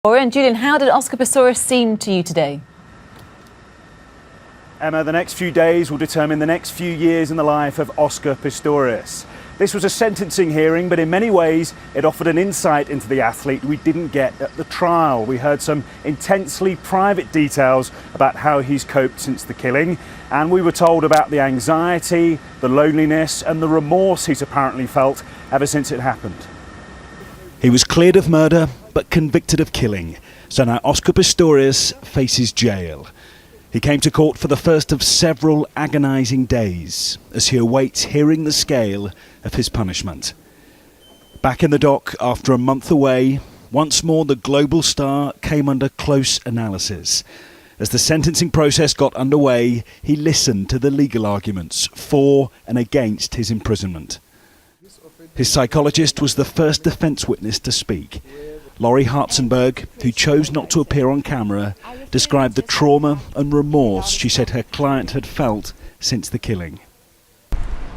And Julian, how did Oscar Pistorius seem to you today? Emma, the next few days will determine the next few years in the life of Oscar Pistorius. This was a sentencing hearing, but in many ways it offered an insight into the athlete we didn't get at the trial. We heard some intensely private details about how he's coped since the killing, and we were told about the anxiety, the loneliness and the remorse he's apparently felt ever since it happened. He was cleared of murder but convicted of killing, so now Oscar Pistorius faces jail. He came to court for the first of several agonising days as he awaits hearing the scale of his punishment. Back in the dock after a month away, once more the global star came under close analysis. As the sentencing process got underway, he listened to the legal arguments for and against his imprisonment. His psychologist was the first defence witness to speak. Laurie Hartzenberg, who chose not to appear on camera, described the trauma and remorse she said her client had felt since the killing.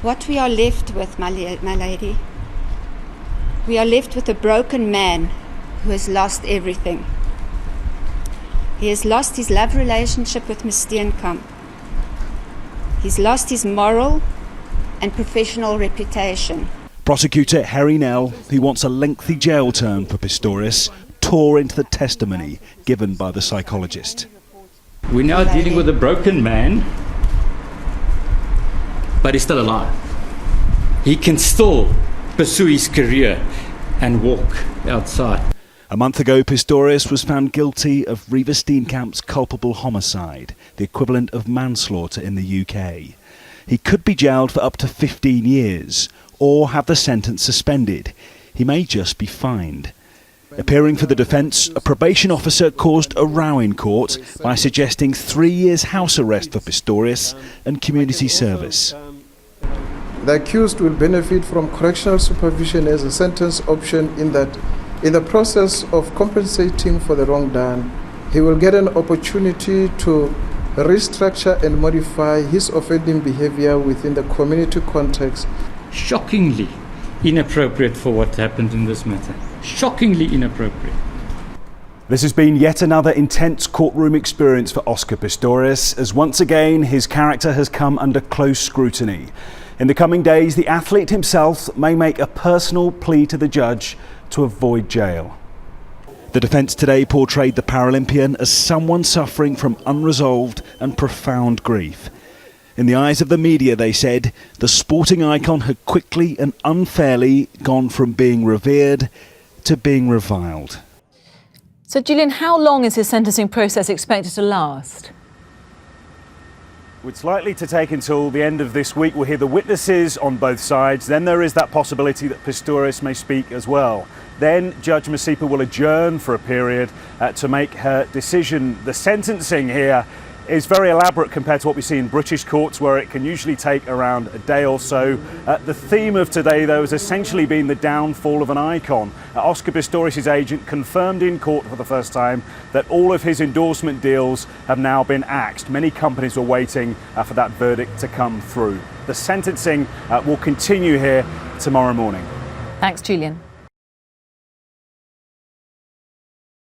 What we are left with, my lady, we are left with a broken man who has lost everything. He has lost his love relationship with Miss Steenkamp. He's lost his moral and professional reputation. Prosecutor Harry Nell, who wants a lengthy jail term for Pistorius, tore into the testimony given by the psychologist. We're now dealing with a broken man, but he's still alive. He can still pursue his career and walk outside. A month ago, Pistorius was found guilty of Reeva Steenkamp's culpable homicide, the equivalent of manslaughter in the UK. He could be jailed for up to 15 years, or have the sentence suspended. He may just be fined. Appearing for the defence, a probation officer caused a row in court by suggesting 3 years house arrest for Pistorius and community service. The accused will benefit from correctional supervision as a sentence option in that, in the process of compensating for the wrong done, he will get an opportunity to restructure and modify his offending behaviour within the community context. Shockingly inappropriate for what happened in this matter. Shockingly inappropriate. This has been yet another intense courtroom experience for Oscar Pistorius, as once again his character has come under close scrutiny. In the coming days, the athlete himself may make a personal plea to the judge to avoid jail. The defence today portrayed the Paralympian as someone suffering from unresolved and profound grief. In the eyes of the media, they said, the sporting icon had quickly and unfairly gone from being revered to being reviled. So, Julian, how long is his sentencing process expected to last? It's likely to take until the end of this week. We'll hear the witnesses on both sides. Then there is that possibility that Pistorius may speak as well. Then Judge Masipa will adjourn for a period to make her decision. The sentencing here is very elaborate compared to what we see in British courts, where it can usually take around a day or so. The theme of today, though, has essentially been the downfall of an icon. Oscar Pistorius' agent confirmed in court for the first time that all of his endorsement deals have now been axed. Many companies were waiting for that verdict to come through. The sentencing will continue here tomorrow morning. Thanks, Julian.